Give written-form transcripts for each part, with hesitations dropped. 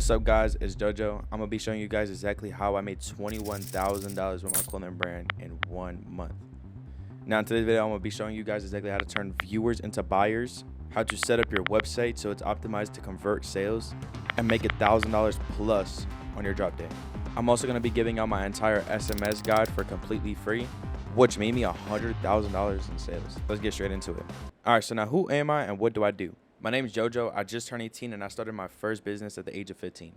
What's up, guys? It's JoJo. I'm gonna be showing you guys exactly how I made $21,000 with my clothing brand in 1 month. Now in today's video, I'm gonna be showing you guys exactly how to turn viewers into buyers, how to set up your website so it's optimized to convert sales, and make $1,000 plus on your drop day. I'm also gonna be giving out my entire SMS guide for completely free, which made me $100,000 in sales. Let's get straight into it. All right, so now who am I and what do I do? My name is JoJo. I just turned 18 and I started my first business at the age of 15.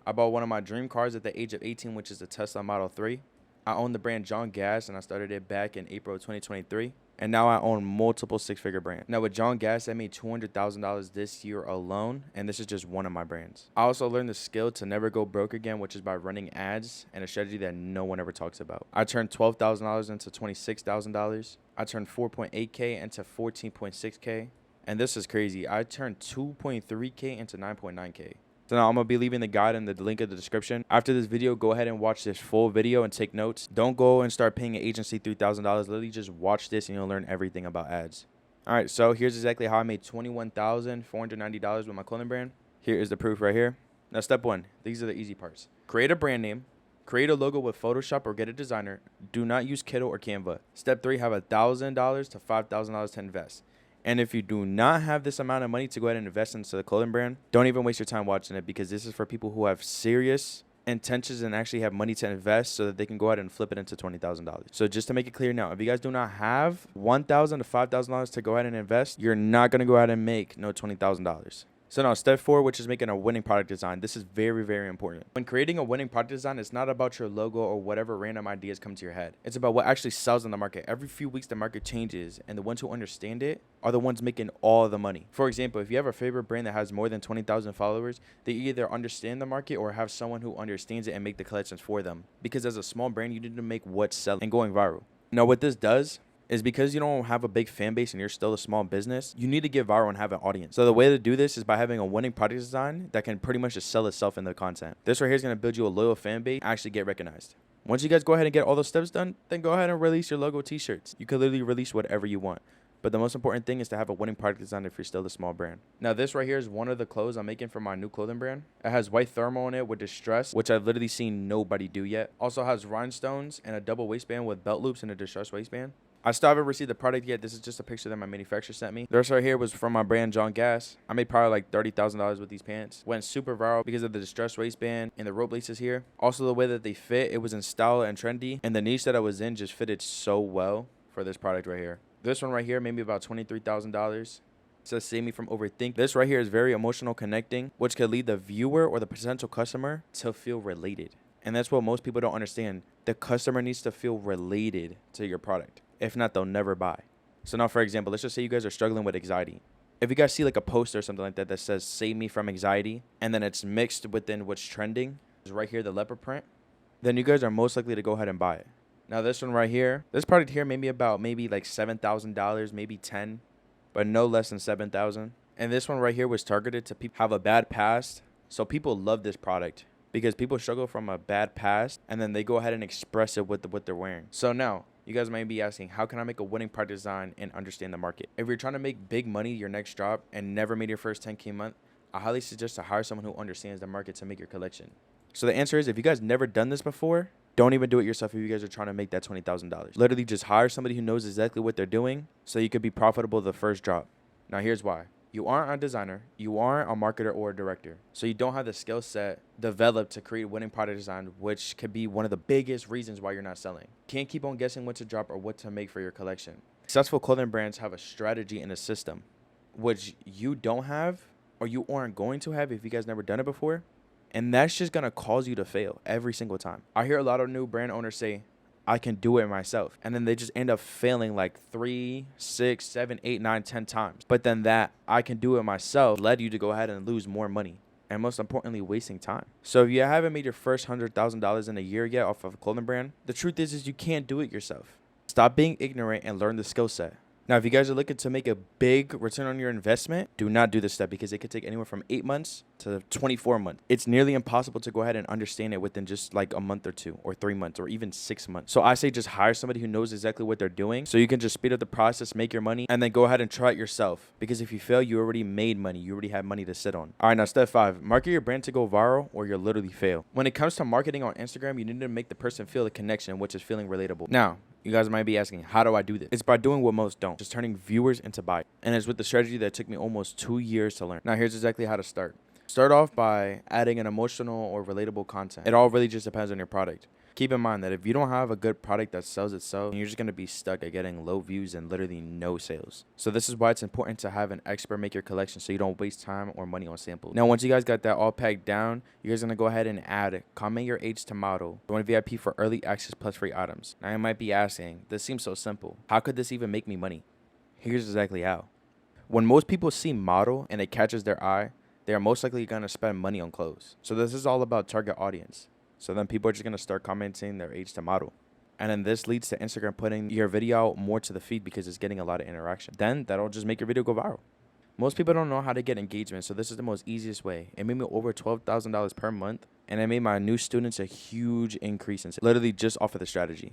I bought one of my dream cars at the age of 18, which is the Tesla Model 3. I own the brand John Gas and I started it back in April of 2023. And now I own multiple six-figure brands. Now with John Gas, I made $200,000 this year alone, and this is just one of my brands. I also learned the skill to never go broke again, which is by running ads, and a strategy that no one ever talks about. I turned $12,000 into $26,000. I turned 4.8K into 14.6K. And this is crazy. I turned 2.3K into 9.9K. So now I'm going to be leaving the guide in the link in the description. After this video, go ahead and watch this full video and take notes. Don't go and start paying an agency $3,000. Literally just watch this and you'll learn everything about ads. All right, so here's exactly how I made $21,490 with my clothing brand. Here is the proof right here. Now, step one, these are the easy parts. Create a brand name. Create a logo with Photoshop or get a designer. Do not use Kiddo or Canva. Step three, have $1,000 to $5,000 to invest. And if you do not have this amount of money to go ahead and invest into the clothing brand, don't even waste your time watching it, because this is for people who have serious intentions and actually have money to invest so that they can go ahead and flip it into $20,000. So just to make it clear now, if you guys do not have $1,000 to $5,000 to go ahead and invest, you're not going to go ahead and make no $20,000. So now step four, which is making a winning product design. This is very, very important. When creating a winning product design, it's not about your logo or whatever random ideas come to your head. It's about what actually sells in the market. Every few weeks, the market changes, and the ones who understand it are the ones making all the money. For example, if you have a favorite brand that has more than 20,000 followers, they either understand the market or have someone who understands it and make the collections for them. Because as a small brand, you need to make what's selling and going viral. Now, what this does is because you don't have a big fan base and you're still a small business, you need to get viral and have an audience. So the way to do this is by having a winning product design that can pretty much just sell itself in the content. This right here is going to build you a loyal fan base and actually get recognized. Once you guys go ahead and get all those steps done, then go ahead and release your logo t-shirts. You can literally release whatever you want. But the most important thing is to have a winning product design if you're still a small brand. Now this right here is one of the clothes I'm making for my new clothing brand. It has white thermal on it with distress, which I've literally seen nobody do yet. Also has rhinestones and a double waistband with belt loops and a distressed waistband. I still haven't received the product yet. This is just a picture that my manufacturer sent me. This right here was from my brand John Gas. I made probably like $30,000 with these pants. Went super viral because of the distressed waistband and the rope laces here. Also the way that they fit, it was in style and trendy. And the niche that I was in just fitted so well for this product right here. This one right here made me about $23,000. It says save me from overthink. This right here is very emotional connecting, which could lead the viewer or the potential customer to feel related. And that's what most people don't understand. The customer needs to feel related to your product. If not, they'll never buy. So now, for example, let's just say you guys are struggling with anxiety. If you guys see like a poster or something like that that says save me from anxiety, and then it's mixed within what's trending, is right here the leopard print, then you guys are most likely to go ahead and buy it. Now this one right here, this product here made me about maybe like $7,000, maybe 10, but no less than 7,000. And this one right here was targeted to people who have a bad past. So people love this product because people struggle from a bad past and then they go ahead and express it with what they're wearing. So now you guys might be asking, how can I make a winning product design and understand the market? If you're trying to make big money your next drop and never made your first 10K month, I highly suggest to hire someone who understands the market to make your collection. So the answer is, if you guys never done this before, don't even do it yourself if you guys are trying to make that $20,000. Literally just hire somebody who knows exactly what they're doing so you could be profitable the first drop. Now here's why. You aren't a designer, you aren't a marketer or a director. So you don't have the skill set developed to create winning product design, which could be one of the biggest reasons why you're not selling. Can't keep on guessing what to drop or what to make for your collection. Successful clothing brands have a strategy and a system, which you don't have or you aren't going to have if you guys never done it before. And that's just going to cause you to fail every single time. I hear a lot of new brand owners say, I can do it myself. And then they just end up failing like 3, 6, 7, 8, 9, 10 times. But then that I can do it myself led you to go ahead and lose more money. And most importantly, wasting time. So if you haven't made your first $100,000 in a year yet off of a clothing brand, the truth is you can't do it yourself. Stop being ignorant and learn the skill set. Now, if you guys are looking to make a big return on your investment, do not do this step because it could take anywhere from 8 months to 24 months. It's nearly impossible to go ahead and understand it within just like a month or 2 or 3 months or even 6 months. So I say just hire somebody who knows exactly what they're doing so you can just speed up the process, make your money, and then go ahead and try it yourself. Because if you fail, you already made money. You already have money to sit on. All right, now step 5, market your brand to go viral or you'll literally fail. When it comes to marketing on Instagram, you need to make the person feel the connection, which is feeling relatable. Now, you guys might be asking, how do I do this? It's by doing what most don't, just turning viewers into buyers. And it's with the strategy that took me almost 2 years to learn. Now, here's exactly how to start. Start off by adding an emotional or relatable content. It all really just depends on your product. Keep in mind that if you don't have a good product that sells itself, you're just going to be stuck at getting low views and literally no sales. So this is why it's important to have an expert make your collection so you don't waste time or money on samples. Now, once you guys got that all packed down, you guys are going to go ahead and add comment your age to model. Join VIP for early access plus free items. Now, you might be asking, this seems so simple. How could this even make me money? Here's exactly how. When most people see model and it catches their eye, they are most likely going to spend money on clothes. So this is all about target audience. So then people are just going to start commenting their age to model. And then this leads to Instagram putting your video out more to the feed because it's getting a lot of interaction. Then that'll just make your video go viral. Most people don't know how to get engagement, so this is the most easiest way. It made me over $12,000 per month, and it made my new students a huge increase in sales, literally just off of the strategy.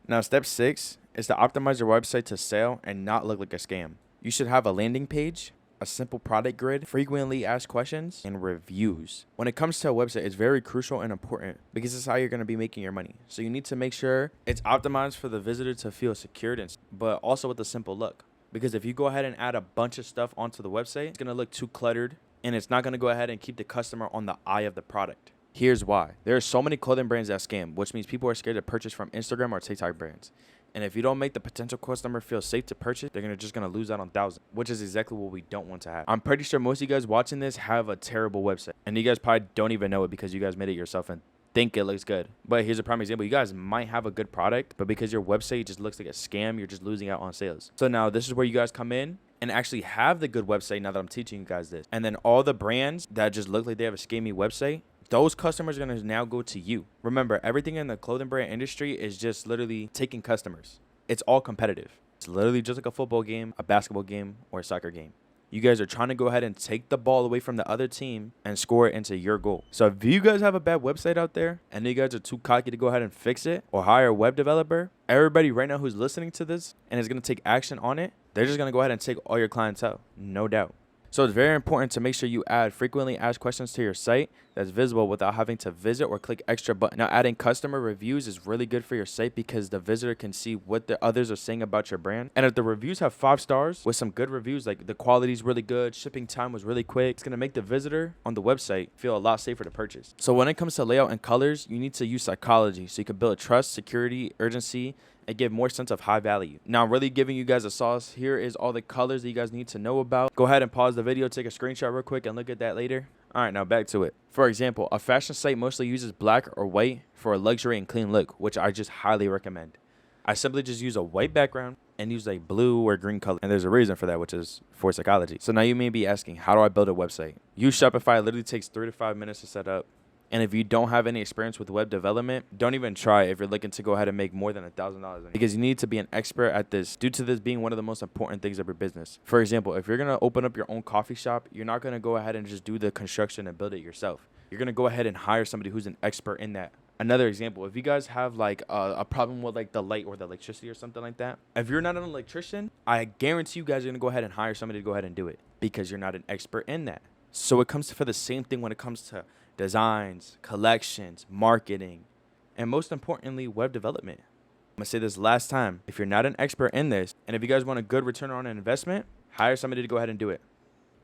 Now, step 6 is to optimize your website to sell and not look like a scam. You should have a landing page, a simple product grid, frequently asked questions, and reviews. When it comes to a website, it's very crucial and important because it's how you're going to be making your money. So you need to make sure it's optimized for the visitor to feel secured, but also with a simple look. Because if you go ahead and add a bunch of stuff onto the website, it's going to look too cluttered and it's not going to go ahead and keep the customer on the eye of the product. Here's why. There are so many clothing brands that scam, which means people are scared to purchase from Instagram or TikTok brands. And if you don't make the potential customer feel safe to purchase, they're just going to lose out on thousands, which is exactly what we don't want to have. I'm pretty sure most of you guys watching this have a terrible website. And you guys probably don't even know it because you guys made it yourself and think it looks good. But here's a prime example. You guys might have a good product, but because your website just looks like a scam, you're just losing out on sales. So now this is where you guys come in and actually have the good website now that I'm teaching you guys this. And then all the brands that just look like they have a scammy website, those customers are going to now go to you. Remember, everything in the clothing brand industry is just literally taking customers. It's all competitive. It's literally just like a football game, a basketball game, or a soccer game. You guys are trying to go ahead and take the ball away from the other team and score it into your goal. So if you guys have a bad website out there and you guys are too cocky to go ahead and fix it or hire a web developer, everybody right now who's listening to this and is going to take action on it, they're just going to go ahead and take all your clientele, no doubt. So it's very important to make sure you add frequently asked questions to your site that's visible without having to visit or click extra button. Now, adding customer reviews is really good for your site because the visitor can see what the others are saying about your brand. And if the reviews have 5 stars with some good reviews, like the quality is really good, shipping time was really quick, it's going to make the visitor on the website feel a lot safer to purchase. So when it comes to layout and colors, you need to use psychology so you can build trust, security, urgency, and give more sense of high value. Now, I'm really giving you guys a sauce. Here is all the colors that you guys need to know about. Go ahead and pause the video, take a screenshot real quick, and look at that later. All right, now back to it. For example, a fashion site mostly uses black or white for a luxury and clean look, which I just highly recommend. I simply just use a white background and use a blue or green color. And there's a reason for that, which is for psychology. So now you may be asking, how do I build a website? Use Shopify. It literally takes 3 to 5 minutes to set up. And if you don't have any experience with web development, don't even try if you're looking to go ahead and make more than $1,000. Because you need to be an expert at this due to this being one of the most important things of your business. For example, if you're going to open up your own coffee shop, you're not going to go ahead and just do the construction and build it yourself. You're going to go ahead and hire somebody who's an expert in that. Another example, if you guys have like a problem with like the light or the electricity or something like that, if you're not an electrician, I guarantee you guys are going to go ahead and hire somebody to go ahead and do it because you're not an expert in that. So it comes for the same thing when it comes to designs, collections, marketing, and most importantly, web development. I'm going to say this last time. If you're not an expert in this, and if you guys want a good return on an investment, hire somebody to go ahead and do it.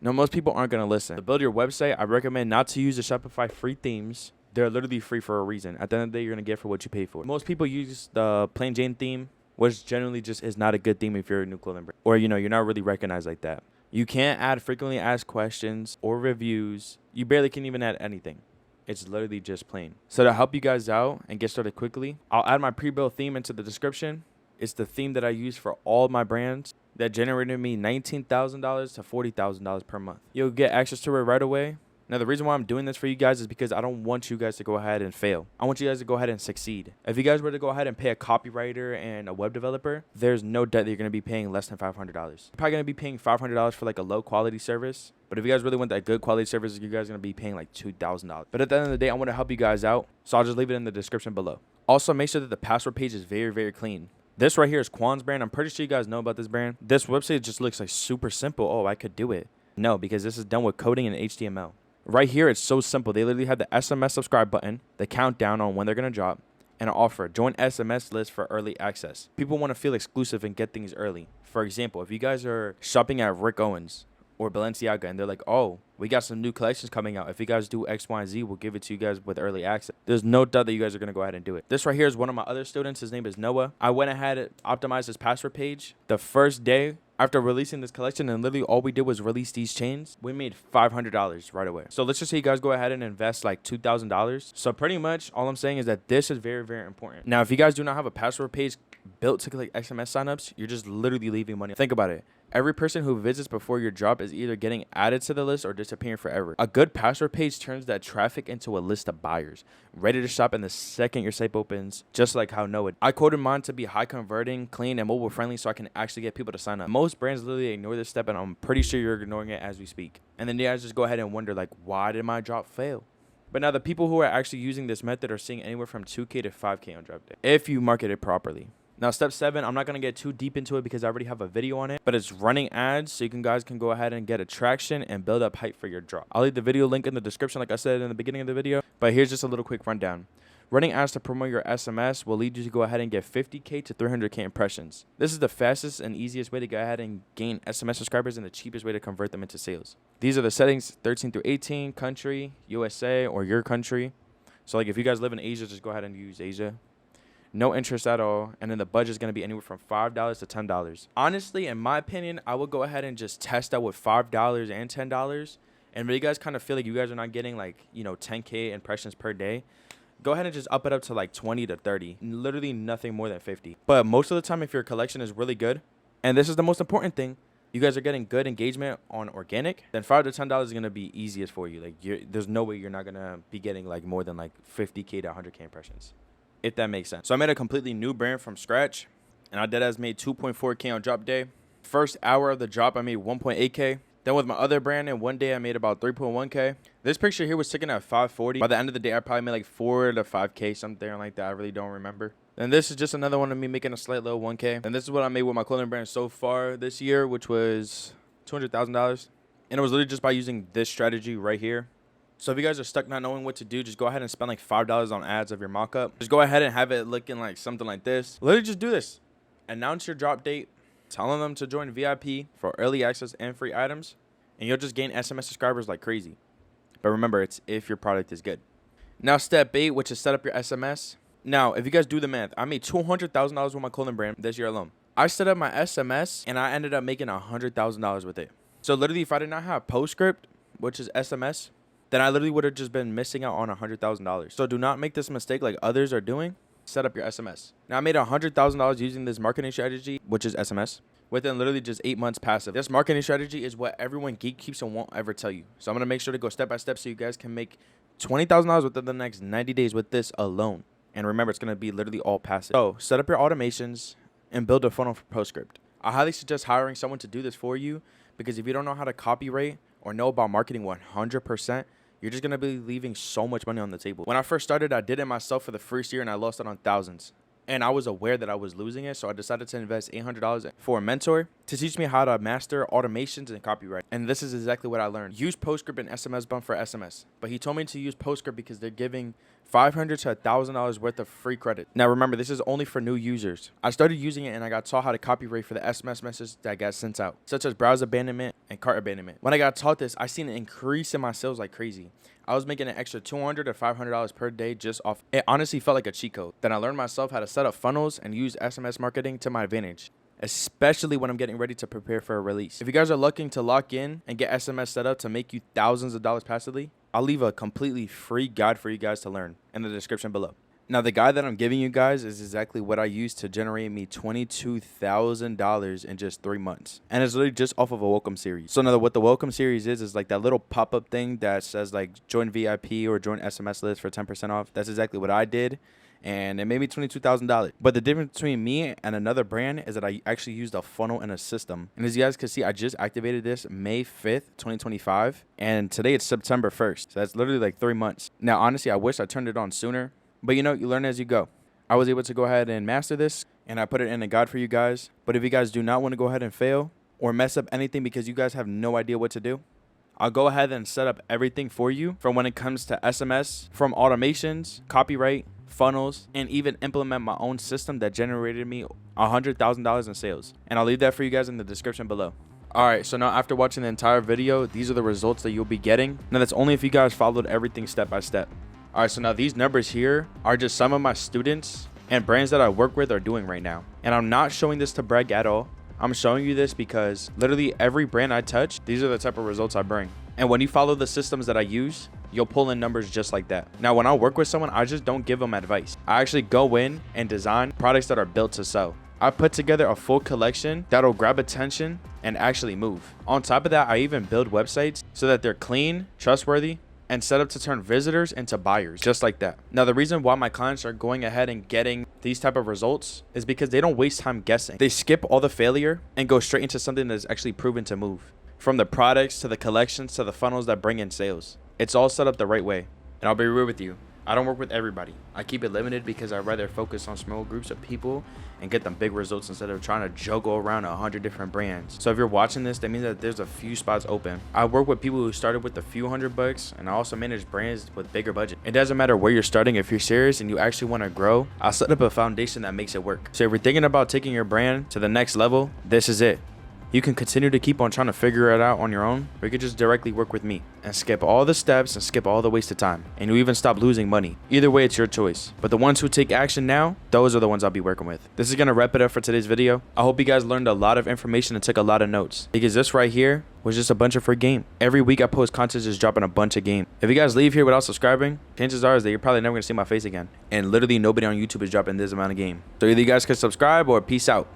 Now, most people aren't going to listen. To build your website, I recommend not to use the Shopify free themes. They're literally free for a reason. At the end of the day, you're going to get for what you pay for. Most people use the plain Jane theme, which generally just is not a good theme if you're a new clothing brand. Or, you're not really recognized like that. You can't add frequently asked questions or reviews. You barely can even add anything. It's literally just plain. So to help you guys out and get started quickly, I'll add my pre-built theme into the description. It's the theme that I use for all my brands that generated me $19,000 to $40,000 per month. You'll get access to it right away. Now, the reason why I'm doing this for you guys is because I don't want you guys to go ahead and fail. I want you guys to go ahead and succeed. If you guys were to go ahead and pay a copywriter and a web developer, there's no doubt that you're going to be paying less than $500. You're probably going to be paying $500 for like a low quality service. But if you guys really want that good quality service, you guys are going to be paying like $2,000. But at the end of the day, I want to help you guys out. So I'll just leave it in the description below. Also, make sure that the password page is very, very clean. This right here is Quan's brand. I'm pretty sure you guys know about this brand. This website just looks like super simple. Oh, I could do it. No, because this is done with coding and HTML. Right here, it's so simple. They literally have the SMS subscribe button, the countdown on when they're going to drop, and an offer. Join SMS list for early access. People want to feel exclusive and get things early. For example, if you guys are shopping at Rick Owens or Balenciaga and they're like, oh, we got some new collections coming out. If you guys do X, Y, and Z, we'll give it to you guys with early access. There's no doubt that you guys are going to go ahead and do it. This right here is one of my other students. His name is Noah. I went ahead and optimized his password page the first day after releasing this collection, and literally all we did was release these chains. We made $500 right away. So let's just say you guys go ahead and invest like $2,000. So pretty much all I'm saying is that this is very, very important. Now, if you guys do not have a password page built to click SMS signups, you're just literally leaving money. Think about it. Every person who visits before your drop is either getting added to the list or disappearing forever. A good password page turns that traffic into a list of buyers, ready to shop in the second your site opens, just like how Noah. I quoted mine to be high converting, clean, and mobile friendly so I can actually get people to sign up. Most brands literally ignore this step, and I'm pretty sure you're ignoring it as we speak. And then you guys just go ahead and wonder, like, why did my drop fail? But now the people who are actually using this method are seeing anywhere from 2K to 5K on drop day, if you market it properly. Now, step 7, I'm not going to get too deep into it because I already have a video on it, but it's running ads so guys can go ahead and get attraction and build up hype for your drop. I'll leave the video link in the description like I said in the beginning of the video, but here's just a little quick rundown. Running ads to promote your SMS will lead you to go ahead and get 50K to 300K impressions. This is the fastest and easiest way to go ahead and gain SMS subscribers and the cheapest way to convert them into sales. These are the settings 13 through 18, country, USA, or your country. So like if you guys live in Asia, just go ahead and use Asia. No interest at all, and then the budget is going to be anywhere from $5 to $10. Honestly, in my opinion, I would go ahead and just test out with $5 and $10. And if you guys kind of feel like you guys are not getting like, 10K impressions per day, go ahead and just up it up to like 20 to 30. Literally nothing more than 50. But most of the time, if your collection is really good, and this is the most important thing, you guys are getting good engagement on organic, then $5 to $10 is going to be easiest for you. Like there's no way you're not going to be getting like more than like 50K to 100K impressions, if that makes sense. So I made a completely new brand from scratch, and I deadass made 2.4K on drop day. First hour of the drop, I made 1.8K. Then with my other brand, in one day, I made about 3.1K. This picture here was taken at 540. By the end of the day, I probably made like 4 to 5K, something like that. I really don't remember. And this is just another one of me making a slight little 1K. And this is what I made with my clothing brand so far this year, which was $200,000. And it was literally just by using this strategy right here. So if you guys are stuck not knowing what to do, just go ahead and spend like $5 on ads of your mock-up. Just go ahead and have it looking like something like this. Literally just do this. Announce your drop date, telling them to join VIP for early access and free items, and you'll just gain SMS subscribers like crazy. But remember, it's if your product is good. Now step 8, which is set up your SMS. Now, if you guys do the math, I made $200,000 with my clothing brand this year alone. I set up my SMS, and I ended up making $100,000 with it. So literally, if I did not have PostScript, which is SMS, then I literally would have just been missing out on $100,000. So do not make this mistake like others are doing. Set up your SMS. Now I made $100,000 using this marketing strategy, which is SMS, within literally just 8 months passive. This marketing strategy is what everyone gatekeeps and won't ever tell you. So I'm going to make sure to go step by step so you guys can make $20,000 within the next 90 days with this alone. And remember, it's going to be literally all passive. So set up your automations and build a funnel for PostScript. I highly suggest hiring someone to do this for you, because if you don't know how to copyright or know about marketing 100%, you're just going to be leaving so much money on the table. When I first started, I did it myself for the first year, and I lost it on thousands. And I was aware that I was losing it, so I decided to invest $800 for a mentor to teach me how to master automations and copyright. And this is exactly what I learned. Use PostScript and SMS Bump for SMS. But he told me to use PostScript because they're giving $500 to $1,000 worth of free credit. Now remember, this is only for new users. I started using it and I got taught how to copyright for the SMS message that got sent out, such as browse abandonment and cart abandonment. When I got taught this, I seen an increase in my sales like crazy. I was making an extra $200 to $500 per day just off. It honestly felt like a cheat code. Then I learned myself how to set up funnels and use SMS marketing to my advantage, especially when I'm getting ready to prepare for a release. If you guys are looking to lock in and get SMS set up to make you thousands of dollars passively, I'll leave a completely free guide for you guys to learn in the description below. Now, the guide that I'm giving you guys is exactly what I used to generate me $22,000 in just 3 months. And it's literally just off of a welcome series. So now what the welcome series is like that little pop-up thing that says like join VIP or join SMS list for 10% off. That's exactly what I did. And it made me $22,000. But the difference between me and another brand is that I actually used a funnel and a system. And as you guys can see, I just activated this May 5th, 2025. And today it's September 1st. So that's literally like 3 months. Now, honestly, I wish I turned it on sooner. But you know, you learn as you go. I was able to go ahead and master this, and I put it in a guide for you guys. But if you guys do not want to go ahead and fail or mess up anything because you guys have no idea what to do, I'll go ahead and set up everything for you from when it comes to SMS, from automations, copyright, funnels, and even implement my own system that generated me $100,000 in sales. And I'll leave that for you guys in the description below. All right, so now after watching the entire video, these are the results that you'll be getting. Now, that's only if you guys followed everything step by step. All right, so now these numbers here are just some of my students and brands that I work with are doing right now. And I'm not showing this to brag at all. I'm showing you this because literally every brand I touch, these are the type of results I bring. And when you follow the systems that I use, you'll pull in numbers just like that. Now, when I work with someone, I just don't give them advice. I actually go in and design products that are built to sell. I put together a full collection that'll grab attention and actually move. On top of that, I even build websites so that they're clean, trustworthy, and set up to turn visitors into buyers, just like that. Now, the reason why my clients are going ahead and getting these type of results is because they don't waste time guessing. They skip all the failure and go straight into something that's actually proven to move. From the products to the collections to the funnels that bring in sales. It's all set up the right way. And I'll be real with you, I don't work with everybody. I keep it limited because I'd rather focus on small groups of people and get them big results instead of trying to juggle around 100 different brands. So if you're watching this, that means that there's a few spots open. I work with people who started with a few $100, and I also manage brands with bigger budget. It doesn't matter where you're starting. If you're serious and you actually want to grow, I'll set up a foundation that makes it work. So if you're thinking about taking your brand to the next level, this is it. You can continue to keep on trying to figure it out on your own, or you can just directly work with me and skip all the steps and skip all the wasted time. And you even stop losing money. Either way, it's your choice. But the ones who take action now, those are the ones I'll be working with. This is going to wrap it up for today's video. I hope you guys learned a lot of information and took a lot of notes, because this right here was just a bunch of free game. Every week I post content just dropping a bunch of game. If you guys leave here without subscribing, chances are that you're probably never going to see my face again. And literally nobody on YouTube is dropping this amount of game. So either you guys can subscribe or peace out.